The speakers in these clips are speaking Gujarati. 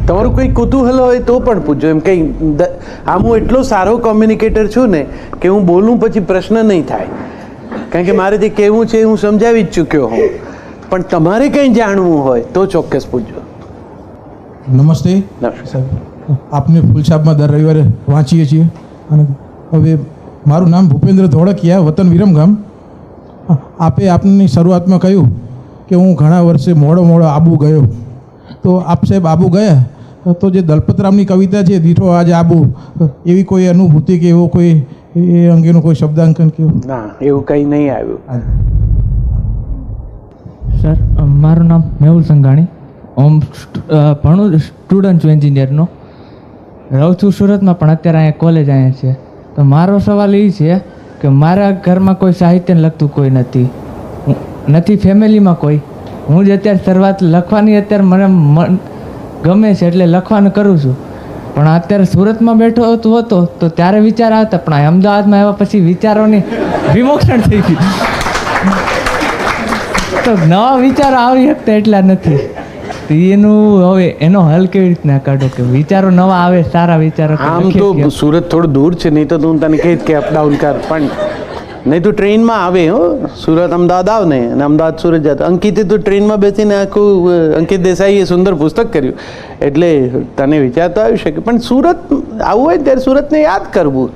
તમારું કંઈ કુતૂહલ હોય તો પણ પૂછજો. એમ કંઈ આમ હું એટલો સારો કોમ્યુનિકેટર છું ને કે હું બોલું પછી પ્રશ્ન નહીં થાય, કારણ કે મારે જે કહેવું છે હું સમજાવી જ ચૂક્યો હોઉં. પણ તમારે કંઈ જાણવું હોય તો ચોક્કસ પૂછજો. નમસ્તે સાહેબ, આપને ફૂલછાપમાં દર રવિવારે વાંચીએ છીએ. અને હવે મારું નામ ભૂપેન્દ્ર ધોળકિયા, વતન વિરમગામ. આપે આપની શરૂઆતમાં કહ્યું કે હું ઘણા વર્ષે મોડો આબુ ગયો. તો આપ સાહેબ આબુ ગયા તો જે દલપતરામની કવિતા છે દીઠો આજ આબુ, એવી કોઈ અનુભૂતિ કે એવો કોઈ એ અંગેનું કોઈ શબ્દાંકન કેવું? ના, એવું કંઈ નહીં આવ્યું. સર, મારું નામ મેહુલ સંઘાણી. હું ભણું સ્ટુડન્ટ છું એન્જિનિયરનો. રહું છું સુરતમાં, પણ અત્યારે અહીંયા કોલેજ અહીંયા છે. તો મારો સવાલ એ છે કે મારા ઘરમાં કોઈ સાહિત્યને લગતું કોઈ નથી, ફેમિલીમાં કોઈ. હું જ અત્યારે શરૂઆત લખવાની અત્યારે મને ગમે છે એટલે લખવાનું કરું છું. પણ અત્યારે સુરતમાં બેઠો હતો તો ત્યારે વિચાર આવતા, પણ અમદાવાદમાં આવ્યા પછી વિચારોની વિમોક્ષણ થઈ ગયું. તો નવા વિચારો આવી શકતા એટલા નથી. તો એનો હલ કેવી રીતના કાઢો કે વિચારો નવા આવે, સારા વિચારો? આમ તો સુરત થોડું દૂર છે, નહીં તો હું તને કહીશ કે અપડાઉન કર, પણ નહીં તો ટ્રેનમાં આવે. સુરત અમદાવાદ આવ ને, અને અમદાવાદ સુરત જતો. અંકિતે તો ટ્રેનમાં બેસીને આખું અંકિત દેસાઈએ સુંદર પુસ્તક કર્યું, એટલે તને વિચાર તો આવી શકે. પણ સુરત આવવું હોય ત્યારે સુરતને યાદ કરવું.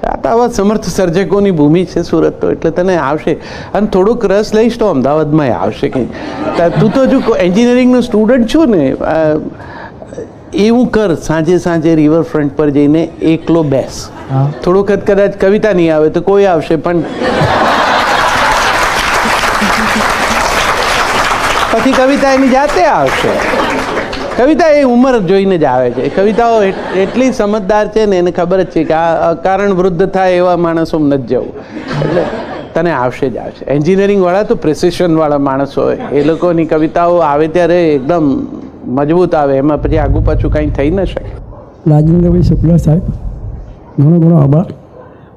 આ તો આવા સમર્થ સર્જકોની ભૂમિ છે સુરત, તો એટલે તને આવશે. અને થોડોક રસ લઈશ તો અમદાવાદમાં આવશે કંઈ. તું તો હજુ એન્જિનિયરિંગનો સ્ટુડન્ટ છું ને, એવું કર, સાંજે રિવરફ્રન્ટ પર જઈને એકલો બેસ. થોડું વખત કદાચ કવિતા નહીં આવે તો કોઈ આવશે, પણ પછી કવિતા એની જાતે આવશે. કવિતા એ ઉંમર જોઈને જ આવે છે. કવિતાઓ એટલી સમજદાર છે ને, એને ખબર જ છે કે આ અકારણ વૃદ્ધ થાય એવા માણસો નથી જવું, એટલે તને આવશે જ આવશે. એન્જિનિયરિંગવાળા તો પ્રિસિશનવાળા માણસો હોય, એ લોકોની કવિતાઓ આવે ત્યારે એકદમ મજબૂત આવે, એમાં પછી આગુ પાછું કંઈ થઈ ન શકે. રાજેન્દ્રભાઈ શુક્લા સાહેબ, ઘણો આભાર.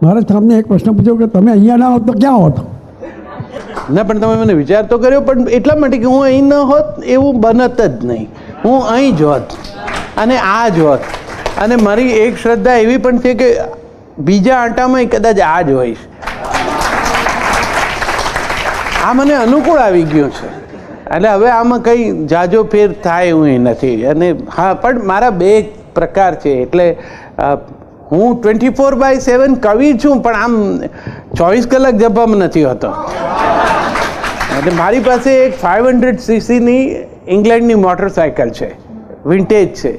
મારે તમને એક પ્રશ્ન પૂછ્યો કે તમે અહીંયા ના હોત તો ક્યાં હોત? ના, પણ તમે મને વિચાર તો કર્યો, પણ એટલા માટે કે હું અહીં ન હોત એવું બનત જ નહીં. હું અહીં જ હોત અને આ જ હોત. અને મારી એક શ્રદ્ધા એવી પણ છે કે બીજા આંટામાં કદાચ આ જ હોઈશ. આ મને અનુકૂળ આવી ગયું છે, એટલે હવે આમાં કંઈ જાજો ફેર થાય એવું નથી. અને હા, પણ મારા બે પ્રકાર છે. એટલે હું 24/7 કવિ છું, પણ આમ 24 કલાક જબામાં નથી હોતો. એટલે મારી પાસે એક 500cc ઇંગ્લેન્ડની મોટરસાઇકલ છે, વિન્ટેજ છે.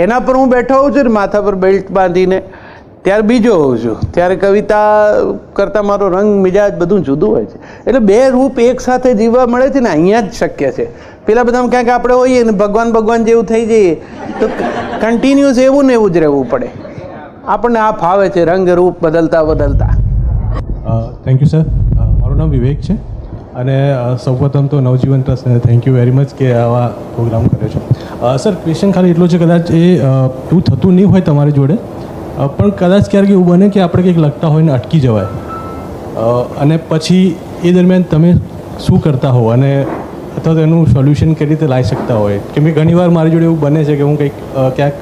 એના પર હું બેઠો હોઉં છું ને, માથા પર બેલ્ટ બાંધીને, ત્યારે બીજો હોઉં છું. ત્યારે કવિતા કરતાં મારો રંગ મિજાજ બધું જુદું હોય છે. એટલે બે રૂપ એક સાથે જીવવા મળે છે ને, અહીંયા જ શક્ય છે. પેલા બધામાં ક્યાંક આપણે હોઈએ ને ભગવાન જેવું થઈ જઈએ તો કન્ટિન્યુઅસ એવું ને એવું જ રહેવું પડે. આપણને આ ફાવે છે, રંગ રૂપ બદલતા. Thank you sir. મારું નામ વિવેક છે, અને સૌપ્રથમ તો નવજીવન ટ્રસ્ટને થેન્ક યુ વેરી મચ કે આવા પ્રોગ્રામ કર્યો છે. સર, ક્વેશ્ચન ખાલી એટલો છે, કદાચ એવું થતું નહીં હોય તમારી જોડે, પણ કદાચ ક્યારેક એવું બને કે આપણે કંઈક લખતા હોય ને અટકી જવાય, અને પછી એ દરમિયાન તમે શું કરતા હો, અને અથવા તો એનું સોલ્યુશન કેવી રીતે લાવી શકતા હોય? કેમ કે ઘણીવાર મારી જોડે એવું બને છે કે હું કંઈક ક્યાંક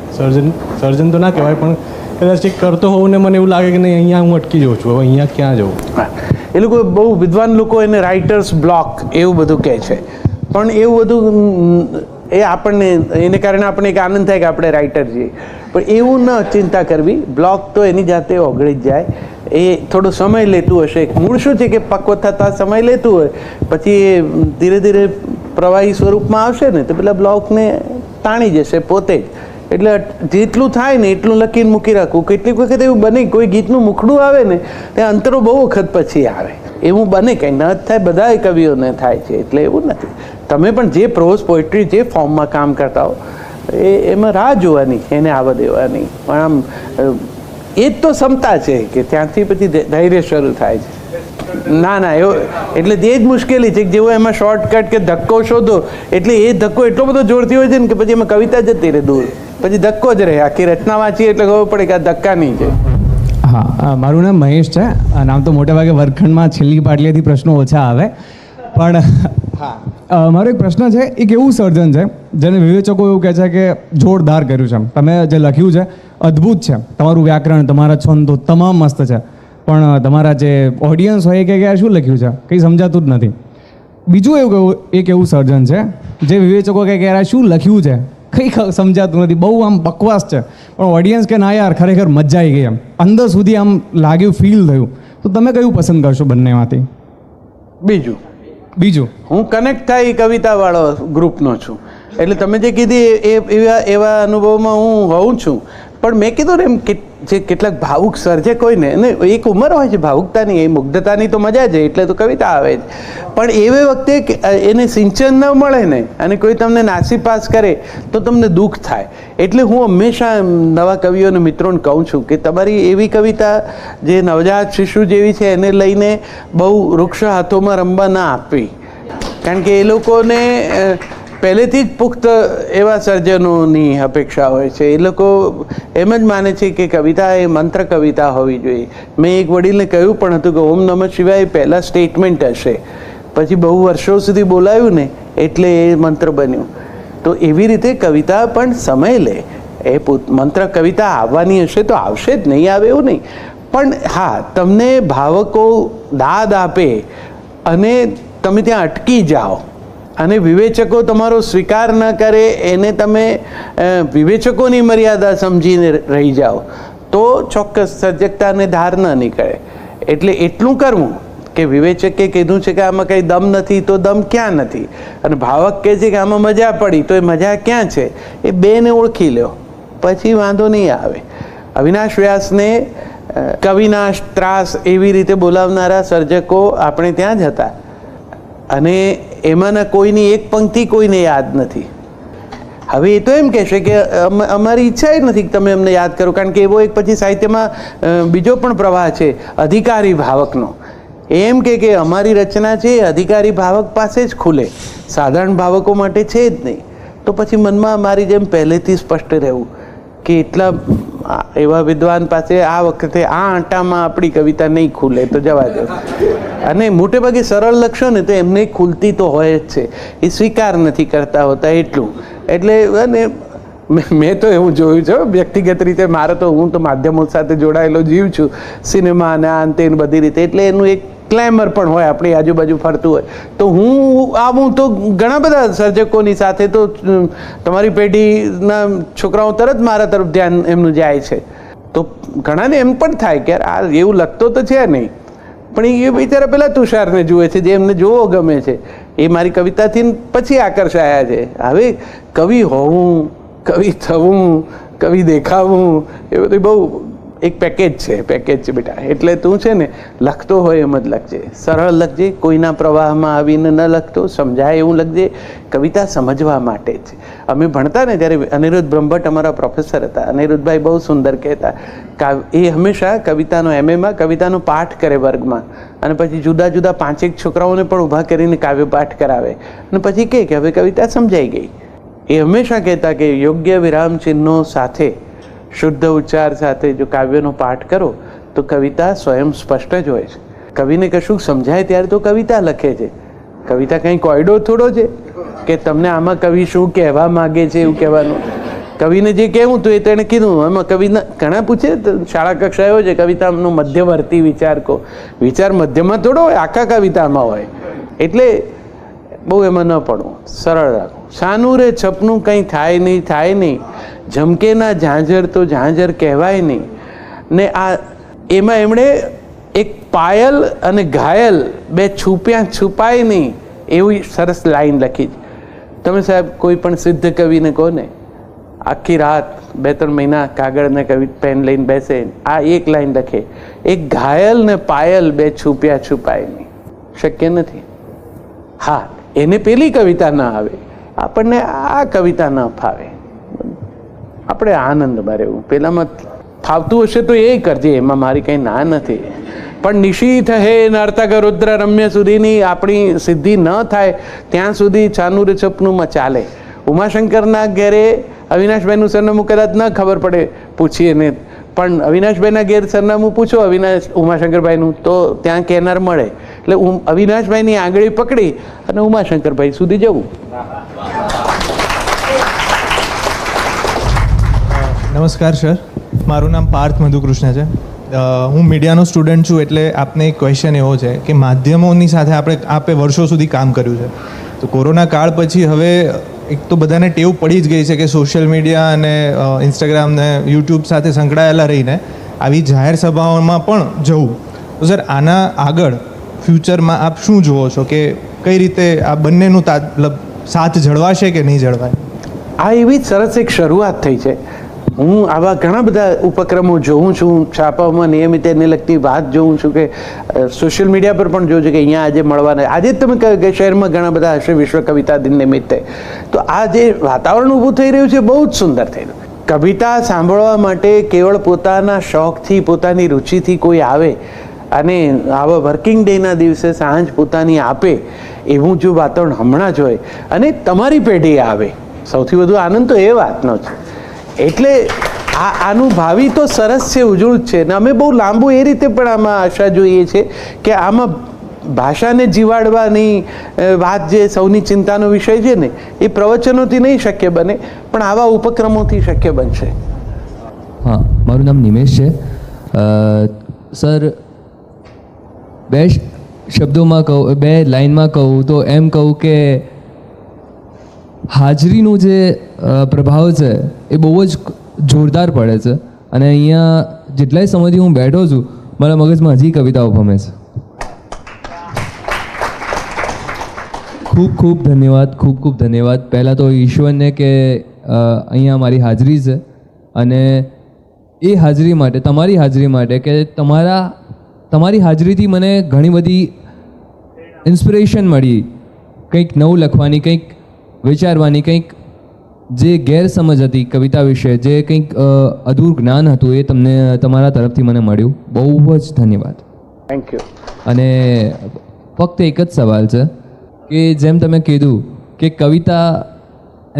સર્જન તો ના કહેવાય, પણ કદાચ કંઈક કરતો હોઉં ને મને એવું લાગે કે નહીં, અહીંયા હું અટકી જાઉં છું, હવે અહીંયા ક્યાં જવું? એ લોકો બહુ વિદ્વાન લોકો એને રાઇટર્સ બ્લોક એવું બધું કહે છે. પણ એવું બધું એ આપણને, એને કારણે આપણને એક આનંદ થાય કે આપણે રાઇટર છીએ, પણ એવું ન ચિંતા કરવી. બ્લોક તો એની જાતે ઓગળી જ જાય. એ થોડો સમય લેતું હશે. મૂળ શું છે કે પક્વ થતાં સમય લેતું હોય, પછી એ ધીરે ધીરે પ્રવાહી સ્વરૂપમાં આવશે ને, તો પેલા બ્લોકને તાણી જશે પોતે જ. એટલે જેટલું થાય ને એટલું લખીને મૂકી રાખવું. કેટલીક વખત એવું બને, કોઈ ગીતનું મુખડું આવે ને ત્યાં અંતરો બહુ વખત પછી આવે, એવું બને. કંઈ ન થાય, બધા કવિઓને થાય છે, એટલે એવું નથી. તમે પણ જે પ્રોઝ પોએટ્રી જે ફોર્મમાં કામ કરતા હો એમાં રાહ જોવાની, એને આવવા દેવાની. પણ આમ એ જ તો ક્ષમતા છે કે ત્યાંથી પછી ધૈર્ય શરૂ થાય છે. ના એવો, એટલે તે જ મુશ્કેલી છે કે જેવો એમાં શોર્ટકટ કે ધક્કો શોધો, એટલે એ ધક્કો એટલો બધો જોરથી હોય છે ને કે પછી એમાં કવિતા જતી રહે દૂર, પછી ધક્કો જ રહે. આખી રચના વાંચીએ એટલે ખબર પડે કે આ ધક્કા નહીં છે. હા, મારું નામ મહેશ છે. નામ તો મોટેભાગે વર્ગખંડમાં છેલ્લી પાટલીથી પ્રશ્નો ઓછા આવે, પણ મારો એક પ્રશ્ન છે, એક એવું સર્જન છે જેને વિવેચકો એવું કહે છે કે જોરદાર કર્યું છે. તમે જે લખ્યું છે અદ્ભુત છે, તમારું વ્યાકરણ, તમારા છંદો તમામ મસ્ત છે, પણ તમારા જે ઓડિયન્સ હોય કે શું લખ્યું છે કંઈ સમજાતું જ નથી. બીજું એવું એક એવું સર્જન છે જે વિવેચકો કે યાર શું લખ્યું છે કંઈ સમજાતું નથી, બહુ આમ બકવાસ છે, પણ ઓડિયન્સ કે ના યાર ખરેખર મજા આવી ગઈ, એમ અંદર સુધી આમ લાગ્યું, ફીલ થયું. તો તમે કયું પસંદ કરશો બંનેમાંથી? બીજું હું કનેક્ટ થાય એ કવિતાવાળો ગ્રુપનો છું, એટલે તમે જે કીધી એવા અનુભવમાં હું હોઉં છું. પણ મેં કીધું ને એમ જે કેટલાક ભાવુક સર્જક હોય ને એક ઉંમર હોય છે ભાવુકતાની, એ મુગ્ધતાની તો મજા છે એટલે તો કવિતા આવે જ, પણ એવી વખતે એને સિંચન ન મળે ને અને કોઈ તમને નાસીપાસ કરે તો તમને દુઃખ થાય. એટલે હું હંમેશા નવા કવિઓને મિત્રોને કહું છું કે તમારી એવી કવિતા જે નવજાત શિશુ જેવી છે એને લઈને બહુ વૃક્ષ હાથોમાં રમવા ના આપવી, કારણ કે એ લોકોને પહેલેથી જ પુખ્ત એવા સર્જનોની અપેક્ષા હોય છે. એ લોકો એમ જ માને છે કે કવિતા એ મંત્ર કવિતા હોવી જોઈએ. મેં એક વડીલને કહ્યું પણ હતું કે ઓમ નમઃ શિવાય પહેલાં સ્ટેટમેન્ટ હશે, પછી બહુ વર્ષો સુધી બોલાયું ને એટલે એ મંત્ર બન્યું. તો એવી રીતે કવિતા પણ સમય લે. એ મંત્ર કવિતા આવવાની હશે તો આવશે જ, નહીં આવે એવું નહીં. પણ હા, તમને ભાવકો દાદ આપે અને તમે ત્યાં અટકી જાઓ અને વિવેચકો તમારો સ્વીકાર ન કરે, એને તમે વિવેચકોની મર્યાદા સમજીને રહી જાઓ તો ચોક્કસ સર્જકતાને ધાર ન નીકળે. એટલે એટલું કરવું કે વિવેચકે કીધું છે કે આમાં કંઈ દમ નથી તો દમ ક્યાં નથી, અને ભાવક કહે છે કે આમાં મજા પડી તો એ મજા ક્યાં છે, એ બેને ઓળખી લો પછી વાંધો નહીં આવે. અવિનાશ વ્યાસને કવિનાશ ત્રાસ એવી રીતે બોલાવનારા સર્જકો આપણે ત્યાં જ હતા, અને એમાંના કોઈની એક પંક્તિ કોઈને યાદ નથી. હવે એ તો એમ કહેશે કે અમારી ઈચ્છા જ નથી કે તમે અમને યાદ કરો, કારણ કે એવો એક પછી સાહિત્યમાં બીજો પણ પ્રવાહ છે અધિકારી ભાવકનો. એમ કે અમારી રચના છે એ અધિકારી ભાવક પાસે જ ખુલે, સાધારણ ભાવકો માટે છે જ નહીં. તો પછી મનમાં મારી જેમ પહેલેથી સ્પષ્ટ રહેવું કે એટલા એવા વિદ્વાન પાસે આ વખતે આ આંટામાં આપણી કવિતા નહીં ખુલે તો જવા દો. અને મોટે ભાગે સરળ લખશો ને તો એમને ખુલતી તો હોય જ છે, એ સ્વીકાર નથી કરતા હોતા એટલું. એટલે અને મેં તો એવું જોયું છે વ્યક્તિગત રીતે, મારે તો હું તો માધ્યમો સાથે જોડાયેલો જીવ છું, સિનેમા અને આ અંતે બધી રીતે, એટલે એનું એક ક્લેમર પણ હોય આપણી આજુબાજુ ફરતું હોય. તો હું આવું તો ઘણા બધા સર્જકોની સાથે તો તમારી પેઢીના છોકરાઓ તરત મારા તરફ ધ્યાન એમનું જાય છે. તો ઘણાને એમ પણ થાય કે આ એવું લખતો તો છે નહીં, પણ એ બિચારા પેલા તુષારને જુએ છે જે એમને જોવો ગમે છે, એ મારી કવિતાથી પછી આકર્ષાયા છે. હવે કવિ હોવું, કવિ થવું, કવિ દેખાવું એ બધું બહુ એક પેકેજ છે બેટા. એટલે તું છે ને લખતો હોય એમ જ લખજે, સરળ લખજે, કોઈના પ્રવાહમાં આવીને ન લખતો, સમજાય એવું લખજે. કવિતા સમજવા માટે જ. અમે ભણતા ને ત્યારે અનિરુદ્ધ બ્રહ્મભટ્ટ અમારા પ્રોફેસર હતા, અનિરુદ્ધભાઈ બહુ સુંદર કહેતા, એ હંમેશા કવિતાનો એમએમાં કવિતાનો પાઠ કરે વર્ગમાં, અને પછી જુદા જુદા 5-1 છોકરાઓને પણ ઊભા કરીને કાવ્ય પાઠ કરાવે, અને પછી કહે કે હવે કવિતા સમજાઈ ગઈ. એ હંમેશા કહેતા કે યોગ્ય વિરામ ચિહ્નો સાથે, શુદ્ધ ઉચ્ચાર સાથે જો કાવ્યનો પાઠ કરો તો કવિતા સ્વયં સ્પષ્ટ જ હોય છે. કવિને કશું સમજાય ત્યારે તો કવિતા લખે છે. કવિતા કંઈ કોયડો થોડો છે કે તમને આમાં કવિ શું કહેવા માગે છે એવું કહેવાનું. કવિને જે કહેવું તો એ તેણે કીધું. એમાં કવિના ઘણા પૂછે શાળા કક્ષાએ હોય છે કવિતાનો મધ્યવર્તી વિચાર કહો, વિચાર મધ્યમાં થોડો હોય, આખા કવિતામાં હોય. એટલે બહુ એમાં ન પડવું, સરળ રાખવું. સાનું રે છપનું કંઈ થાય નહીં, ઝમકેના ઝાંઝર તો ઝાંઝર કહેવાય નહીં. ને આ એમાં એમણે એક પાયલ અને ઘાયલ બે છુપાય નહીં એવી સરસ લાઈન લખી છે. તમે સાહેબ કોઈ પણ સિદ્ધ કવિને કહો ને, આખી રાત 2-3 મહિના કાગળ ને કવિ પેન લઈને બેસે, આ એક લાઈન લખે, એક ઘાયલ ને પાયલ બે છુપાય નહીં, શક્ય નથી. હા, એને પેલી કવિતા ના આવે, આપણને આ કવિતા ન ફાવે, આપણે આનંદમાં રહેવું. પેલામાં ફાવતું હશે તો એ કરજે, એમાં મારી કંઈ ના નથી. પણ નિશીથ હે નર્તક રુદ્ર રમ્ય સુધીની આપણી સિદ્ધિ ન થાય ત્યાં સુધી છાનું રે છપનુંમાં ચાલે. ઉમાશંકરના ઘેરે અવિનાશભાઈનું સરનામું કદાચ ન ખબર પડે પૂછીએ ને, પણ અવિનાશભાઈના ઘેર સરનામું પૂછો ઉમાશંકરભાઈનું તો ત્યાં કહેનાર મળે એટલે અવિનાશભાઈની આંગળી પકડી અને ઉમાશંકરભાઈ સુધી જવું. નમસ્કાર સર, મારું નામ પાર્થ મધુકૃષ્ણ છે. હું મીડિયાનો સ્ટુડન્ટ છું, એટલે આપને એક ક્વેશ્ચન એવો છે કે માધ્યમોની સાથે આપે વર્ષો સુધી કામ કર્યું છે, તો કોરોના કાળ પછી હવે એક તો બધાને ટેવ પડી જ ગઈ છે કે સોશિયલ મીડિયા અને ઇન્સ્ટાગ્રામ ને યુટ્યુબ સાથે સંકળાયેલા રહીને આવી જાહેર સભાઓમાં પણ જવું. તો સર, આના આગળ ફ્યુચરમાં આપ શું જુઓ છો કે કઈ રીતે આ બંનેનું સાથ જળવાશે કે નહીં જળવાય? આ એવી જ સરસ એક શરૂઆત થઈ છે. હું આવા ઘણા બધા ઉપક્રમો જોઉં છું, છાપાઓમાં નિયમિત એને લગતી વાત જોઉં છું, કે સોશિયલ મીડિયા પર પણ જોઉં છું કે અહીંયા આજે મળવાના, આજે જ તમે કહ્યું કે શહેરમાં ઘણા બધા હશે વિશ્વ કવિતા દિન નિમિત્તે. તો આ જે વાતાવરણ ઊભું થઈ રહ્યું છે બહુ જ સુંદર થઈ રહ્યું. કવિતા સાંભળવા માટે કેવળ પોતાના શોખથી, પોતાની રુચિથી કોઈ આવે અને આવા વર્કિંગ ડેના દિવસે સાંજ પોતાની આપે, એવું જો વાતાવરણ હમણાં જ હોય અને તમારી પેઢી આવે, સૌથી વધુ આનંદ તો એ વાતનો છે. એટલે આનું ભાવિ તો સરસ છે, ઉજળું જ છે. ને અમે બહુ લાંબુ એ રીતે પણ આમાં આશા જોઈએ છે કે આમાં ભાષાને જીવાડવાની વાત જે સૌની ચિંતાનો વિષય છે ને, એ પ્રવચનોથી નહીં શક્ય બને, પણ આવા ઉપક્રમોથી શક્ય બનશે. હા, મારું નામ નિમેશ છે. સર, બે શબ્દોમાં કહું, બે લાઇનમાં કહું તો એમ કહું કે હાજરીનો જે પ્રભાવ છે એ બહુ જ જોરદાર પડે છે, અને અહીંયા જેટલાય સમયથી હું બેઠો છું મારા મગજમાં હજી કવિતાઓ ભમે છે. ખૂબ ખૂબ ધન્યવાદ, ખૂબ ખૂબ ધન્યવાદ. પહેલાં તો ઈશ્વરને કે અહીંયા મારી હાજરી છે, અને એ હાજરી માટે, તમારી હાજરી માટે, કે તમારી હાજરીથી મને ઘણી બધી ઇન્સ્પિરેશન મળી, કંઈક નવું લખવાની, કંઈક વિચારવાની, કંઈક જે ગેરસમજ હતી કવિતા વિશે, જે કંઈક અધૂર જ્ઞાન હતું, એ તમને તમારા તરફથી મને મળ્યું. બહુ જ ધન્યવાદ. Thank you. અને ફક્ત એક જ સવાલ છે કે જેમ તમે કીધું કે કવિતા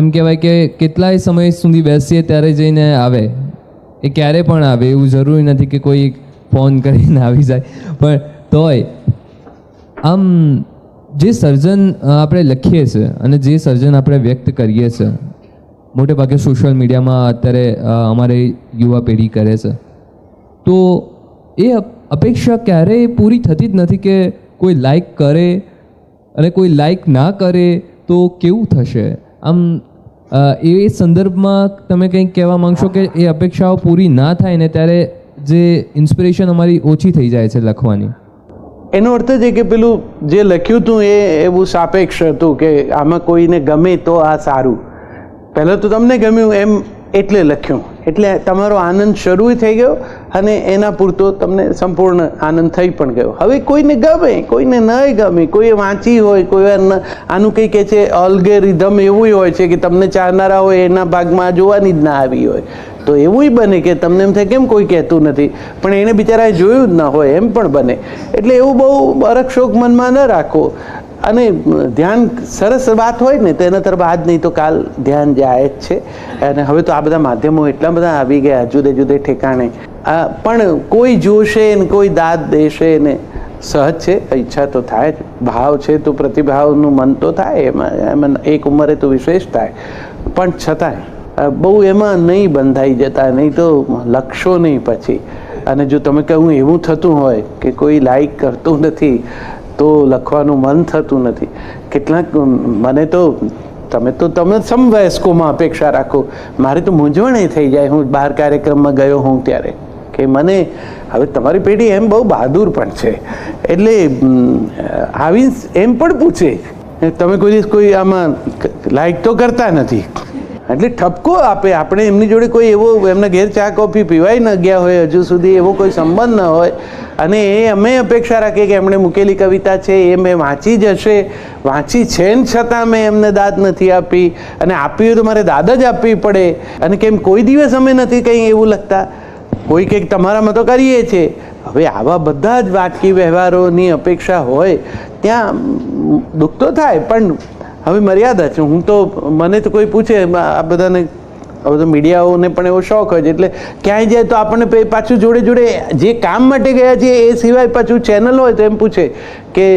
એમ કહેવાય કે કેટલાય સમય સુધી બેસીએ ત્યારે જઈને આવે, એ ક્યારે પણ આવે, એવું જરૂરી નથી કે કોઈ ફોન કરીને આવી જાય, પણ તોય આમ જે સર્જન આપણે લખીએ છીએ અને જે સર્જન આપણે વ્યક્ત કરીએ છીએ, મોટે ભાગે સોશિયલ મીડિયામાં અત્યારે અમારી યુવા પેઢી કરે છે, તો એ અપેક્ષા ક્યારેય પૂરી થતી જ નથી કે કોઈ લાઈક કરે, અને કોઈ લાઈક ના કરે તો કેવું થશે. આમ એ સંદર્ભમાં તમે કંઈક કહેવા માંગશો કે એ અપેક્ષાઓ પૂરી ના થાય ને ત્યારે જે ઇન્સ્પિરેશન અમારી ઓછી થઈ જાય છે લખવાની? એનો અર્થ છે કે પેલું જે લખ્યું હતું એ એવું સાપેક્ષ હતું કે આમાં કોઈને ગમે તો આ સારું. પહેલાં તો તમને ગમ્યું એમ એટલે લખ્યું, એટલે તમારો આનંદ શરૂ થઈ ગયો અને એના પૂરતો તમને સંપૂર્ણ આનંદ થઈ પણ ગયો. હવે કોઈને ગમે, કોઈને નહીં ગમે, કોઈએ વાંચી હોય, કોઈ આનું કંઈ કહે છે અલ્ગોરિધમ એવું હોય છે કે તમને ચાહનારા હોય એના ભાગમાં જોવાની જ ના આવી હોય, તો એવું બને કે તમને એમ થાય કેમ કોઈ કહેતું નથી, પણ એને બિચારાએ જોયું જ ના હોય, એમ પણ બને. એટલે એવું બહુ અરક્ષોક મનમાં ન રાખો, અને ધ્યાન સરસ વાત હોય ને તો એના તરફ આજ નહીં તો કાલ ધ્યાન જાય જ છે. અને હવે તો આ બધા માધ્યમો એટલા બધા આવી ગયા જુદે જુદે ઠેકાણે, પણ કોઈ જોશે ને કોઈ દાદ દેશે ને સહજ છે, ઈચ્છા તો થાય જ, ભાવ છે તો પ્રતિભાવનું મન તો થાય, એમાં એક ઉંમરે તો વિશેષ થાય, પણ છતાંય બહુ એમાં નહીં બંધાઈ જતા, નહીં તો લખશો નહીં પછી. અને જો તમે કહું એવું થતું હોય કે કોઈ લાઈક કરતું નથી તો લખવાનું મન થતું નથી. કેટલાક મને તો તમે સમવયસ્કોમાં અપેક્ષા રાખો, મારે તો મૂંઝવણ થઈ જાય, હું બહાર કાર્યક્રમમાં ગયો હોઉં ત્યારે, કે મને હવે તમારી પેઢી એમ બહુ બહાદુર પણ છે, એટલે આવી એમ પણ પૂછે તમે કોઈ આમાં લાઈક તો કરતા નથી, એટલે ઠપકો આપે. આપણે એમની જોડે કોઈ એવો એમના ઘેર ચા કોફી પીવાય ન ગયા હોય હજુ સુધી, એવો કોઈ સંબંધ ન હોય, અને એ અમે અપેક્ષા રાખીએ કે એમણે મૂકેલી કવિતા છે એ મેં વાંચી જ હશે, વાંચી છે ને છતાં મેં એમને દાદ નથી આપી, અને આપી હોય તો મારે દાદ જ આપવી પડે. અને કેમ કોઈ દિવસ અમે નથી કંઈ એવું લખતા, કોઈ કંઈક તમારામાં તો કરીએ છીએ. હવે આવા બધા જ વાટકી વ્યવહારોની અપેક્ષા હોય ત્યાં દુઃખ તો થાય, પણ હવે મર્યાદા છે. હું તો મને તો કોઈ પૂછે આ બધાને હવે તો મીડિયાઓને પણ એવો શોખ હોય છે, એટલે ક્યાંય જાય તો આપણને પાછું જોડે જોડે જે કામ માટે ગયા છીએ એ સિવાય પાછું ચેનલ હોય તો એમ પૂછે કે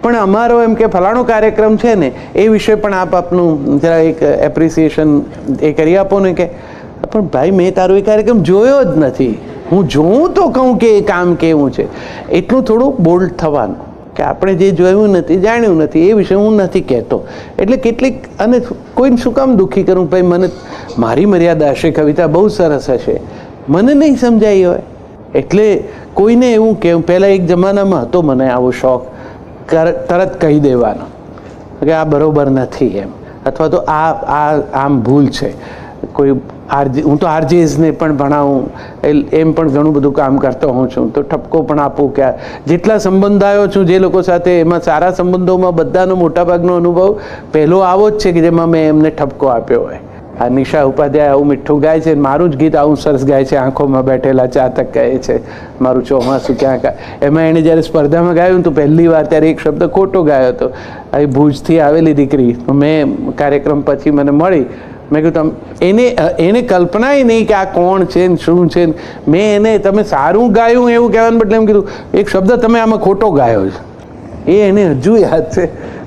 પણ અમારો એમ કે ફલાણો કાર્યક્રમ છે ને એ વિશે પણ આપનું જરા એક એપ્રિસિએશન એ કરી આપો ને. કે પણ ભાઈ મેં તારો એ કાર્યક્રમ જોયો જ નથી, હું જોઉં તો કહું કે એ કામ કેવું છે. એટલું થોડું બોલ્ડ થવાનું કે આપણે જે જોયું નથી જાણ્યું નથી એ વિશે હું નથી કહેતો. એટલે કેટલીક અને કોઈને શું કામ દુઃખી કરું ભાઈ, મને મારી મર્યાદા હશે, કવિતા બહુ સરસ હશે, મને નહીં સમજાઈ હોય એટલે કોઈને એવું કે પહેલાં એક જમાનામાં હતો મને આવો શોખ તરત કહી દેવાનો કે આ બરોબર નથી એમ, અથવા તો આ આમ ભૂલ છે. કોઈ હું તો આરજેએસને પણ ભણાવું એમ પણ ઘણું બધું કામ કરતો હોઉં છું, તો ઠપકો પણ આપું કે જેટલા સંબંધાયો છું જે લોકો સાથે એમાં સારા સંબંધોમાં બધાનો મોટાભાગનો અનુભવ પહેલો આવો જ છે કે જેમાં મેં એમને ઠપકો આપ્યો હોય. આ નિશા ઉપાધ્યાય આવું મીઠું ગાય છે, મારું જ ગીત આવું સરસ ગાય છે, આંખોમાં બેઠેલા ચાતક કહે છે મારું ચોમાસું ક્યાં એમાં એણે જ્યારે સ્પર્ધામાં ગાયું તો પહેલી વાર ત્યારે એક શબ્દ ખોટો ગાયો હતો. એ ભુજથી આવેલી દીકરી મેં કાર્યક્રમ પછી મને મળી, મેં કીધું એને કલ્પનાય નહીં કે આ કોણ છે ને શું છે. મેં એને તમે સારું ગાયું એવું કહેવાનું બદલે એમ કીધું એક શબ્દ તમે આમાં ખોટો ગાયો છે. એ એને હજુ યાદ છે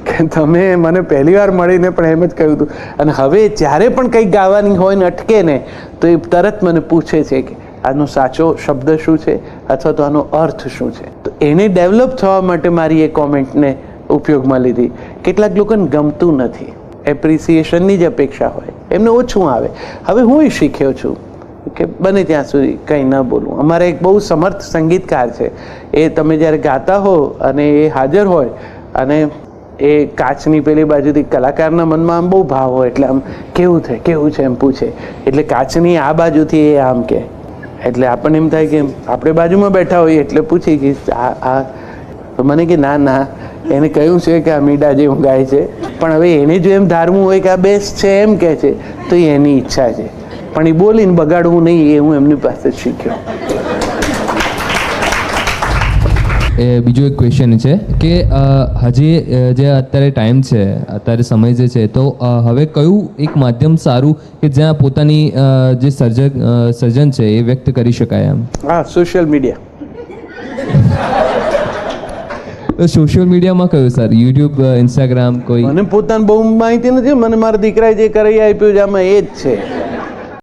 કે તમે મને પહેલી વાર મળીને પણ એમ જ કહ્યું હતું. અને હવે જ્યારે પણ કંઈક ગાવાની હોય ને અટકે ને તો એ તરત મને પૂછે છે કે આનો સાચો શબ્દ શું છે અથવા તો આનો અર્થ શું છે. તો એને ડેવલપ થવા માટે મારી એ કોમેન્ટને ઉપયોગમાં લીધી. કેટલાક લોકોને ગમતું નથી, એપ્રિસિએશનની જ અપેક્ષા હોય, એમને ઓછું આવે. હવે હું શીખ્યો છું કે બને ત્યાં સુધી કંઈ ન બોલવું. અમારા એક બહુ સમર્થ સંગીતકાર છે, એ તમે જ્યારે ગાતા હો અને એ હાજર હોય અને એ કાચની પેલી બાજુથી કલાકારના મનમાં આમ બહુ ભાવ હોય એટલે આમ કેવું છે એમ પૂછે, એટલે કાચની આ બાજુથી એ આમ કે, એટલે આપણને એમ થાય કે આપણે બાજુમાં બેઠા હોઈએ એટલે પૂછી કે આ મને કે ના એને કહ્યું છે કે આ મીડા જેવું ગાય છે, પણ હવે એને જો એમ ધારવું હોય કે આ બેસ્ટ છે એમ કહે છે તો એની ઈચ્છા છે, પણ એ બોલીને બગાડવું નહીં એ હું એમની પાસે શીખ્યો. એ બીજો એક ક્વેશ્ચન છે કે હજી જે અત્યારે ટાઈમ છે, અત્યારે સમય જે છે, તો હવે કયું એક માધ્યમ સારું કે જ્યાં પોતાની જે સર્જન છે એ વ્યક્ત કરી શકાય એમ? હા, સોશિયલ મીડિયા. સોશિયલ મીડિયામાં કયું સર? YouTube, Instagram? કોઈ મને પોતાને બહુ માહિતી નથી, મને મારા દીકરાએ જે કરાવી આપ્યું છે આમાં એ જ છે.